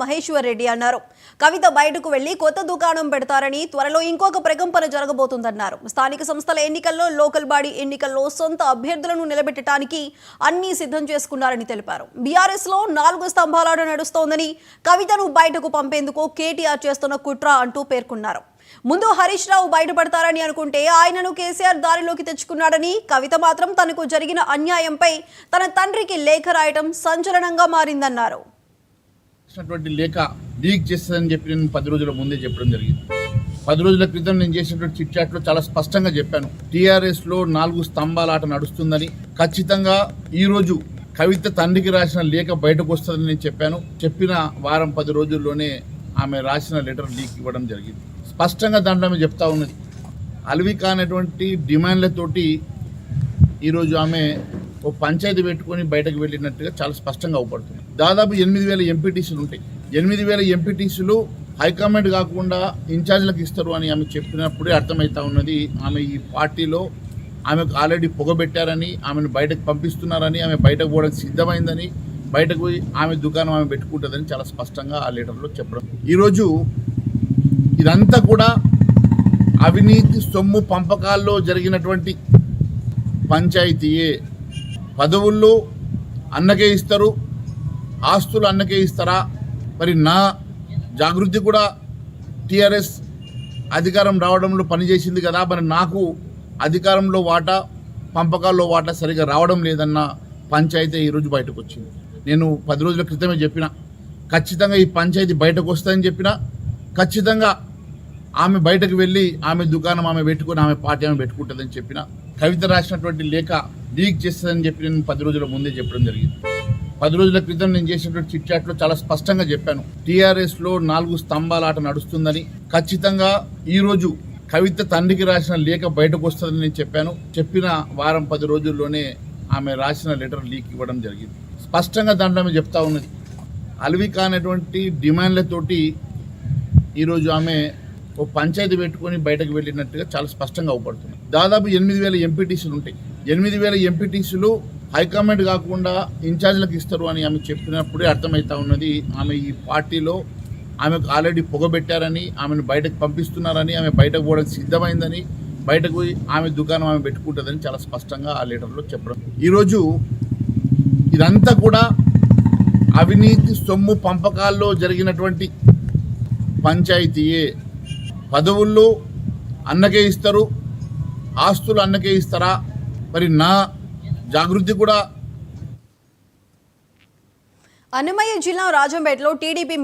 మహేశ్వర్ రెడ్డి అన్నారు. కవిత బయటకు వెళ్లి కొత్త దుకాణం పెడతారని, త్వరలో ఇంకొక ప్రకంపన జరగబోతుందన్నారు. స్థానిక సంస్థల ఎన్నికల్లో, లోకల్ బాడీ ఎన్నికల్లో సొంత అభ్యర్థులను నిలబెట్టడానికి అన్ని సిద్ధం చేసుకున్నారని తెలిపారు. బీఆర్ఎస్ లో 4 స్తంభాలాట నడుస్తోందని, కవితను బయటకు పంపేందుకు కేటీఆర్ చేస్తున్న కుట్ర అంటూ పేర్కొన్నారు. ముందు హరీష్ రావు బయటపడతారని అనుకుంటే ఆయనను కేసీఆర్ దారిలోకి తెచ్చుకున్నాడని, కవిత మాత్రం తనకు జరిగిన అన్యాయంపై తన తండ్రికి లేఖ రాయటం సంచలనంగా మారిందన్నారు. లేఖ లీక్ చేస్తుందని చెప్పి నేను 10 రోజుల ముందే చెప్పడం జరిగింది. 10 రోజుల క్రితం నేను చేసినటువంటి చిట్ చాట్లో చాలా స్పష్టంగా చెప్పాను. టీఆర్ఎస్ లో 4 స్తంభాల ఆట నడుస్తుందని, ఖచ్చితంగా ఈరోజు కవిత తండ్రికి రాసిన లేఖ బయటకు వస్తుందని నేను చెప్పాను. చెప్పిన వారం 10 రోజుల్లోనే ఆమె రాసిన లెటర్ లీక్ ఇవ్వడం జరిగింది. స్పష్టంగా దాంట్లో ఆమె చెప్తా ఉన్నది, అలవి కానటువంటి డిమాండ్లతోటి ఈరోజు ఆమె ఓ పంచాయతీ పెట్టుకొని బయటకు వెళ్ళినట్టుగా చాలా స్పష్టంగా అవుపడుతుంది. దాదాపు 8,000 ఎంపీటీసీలు ఉంటాయి. 8,000 ఎంపీటీసీలు హైకమాండ్ కాకుండా ఇన్ఛార్జ్లకు ఇస్తారు అని ఆమె చెప్పినప్పుడే అర్థమవుతా ఉన్నది, ఆమె ఈ పార్టీలో ఆమెకు ఆల్రెడీ పొగబెట్టారని, ఆమెను బయటకు పంపిస్తున్నారని, ఆమె బయటకు పోవడానికి సిద్ధమైందని, బయటకు పోయి ఆమె దుకాణం ఆమె పెట్టుకుంటుందని చాలా స్పష్టంగా ఆ లెటర్లో చెప్పడం. ఈరోజు ఇదంతా కూడా అవినీతి సొమ్ము పంపకాల్లో జరిగినటువంటి పంచాయతీయే. పదవుల్లో అన్నకే ఇస్తారు, ఆస్తులు అన్నకే ఇస్తారా? మరి నా జాగృతి కూడా టీఆర్ఎస్ అధికారం రావడంలో పనిచేసింది కదా, మరి నాకు అధికారంలో వాటా, పంపకాల్లో వాటా సరిగా రావడం లేదన్న పంచాయతీ ఈరోజు బయటకు వచ్చింది. నేను 10 రోజుల క్రితమే చెప్పిన, ఖచ్చితంగా ఈ పంచాయతీ బయటకు వస్తుందని చెప్పిన, ఖచ్చితంగా ఆమె బయటకు వెళ్ళి ఆమె దుకాణం ఆమె పెట్టుకుని ఆమె పార్టీ ఆమె పెట్టుకుంటుందని చెప్పిన. కవిత రాసినటువంటి లేఖ లీక్ చేస్తుందని చెప్పి నేను 10 రోజుల ముందే చెప్పడం జరిగింది. 10 రోజుల క్రితం నేను చేసినటువంటి చిట్ చాట్లో చాలా స్పష్టంగా చెప్పాను. టీఆర్ఎస్ లో 4 స్తంభాల ఆట నడుస్తుందని, ఖచ్చితంగా ఈరోజు కవిత తండ్రికి రాసిన లేఖ బయటకు వస్తుందని నేను చెప్పాను. చెప్పిన వారం 10 రోజుల్లోనే ఆమె రాసిన లెటర్ లీక్ ఇవ్వడం జరిగింది. స్పష్టంగా దాంట్లో ఆమె చెప్తా ఉన్నది, అలవి కానటువంటి డిమాండ్లతోటి ఈరోజు ఆమె ఓ పంచాయతీ పెట్టుకొని బయటకు వెళ్ళినట్టుగా చాలా స్పష్టంగా అవుపడుతుంది. దాదాపు 8,000 ఎంపీటీసీలు ఉంటాయి. 8,000 ఎంపీటీసీలు హైకమాండ్ కాకుండా ఇన్ఛార్జ్లకు ఇస్తారు అని ఆమె చెప్పినప్పుడే అర్థమవుతా ఉన్నది, ఆమె ఈ పార్టీలో ఆమెకు ఆల్రెడీ పొగబెట్టారని, ఆమెను బయటకు పంపిస్తున్నారని, ఆమె బయటకు పోవడానికి సిద్ధమైందని, బయటకు పోయి ఆమె దుకాణం ఆమె పెట్టుకుంటుందని చాలా స్పష్టంగా ఆ లెటర్లో చెప్పడం. ఈరోజు ఇదంతా కూడా అవినీతి సొమ్ము పంపకాల్లో జరిగినటువంటి పంచాయతీయే. పదవుల్లో అన్నకే ఇస్తారు, ఆస్తులు అన్నకే ఇస్తారా? మరి నా జాగృతి కూడా. అన్నమయ్య జిల్లా రాజంపేటలో టీడీపీ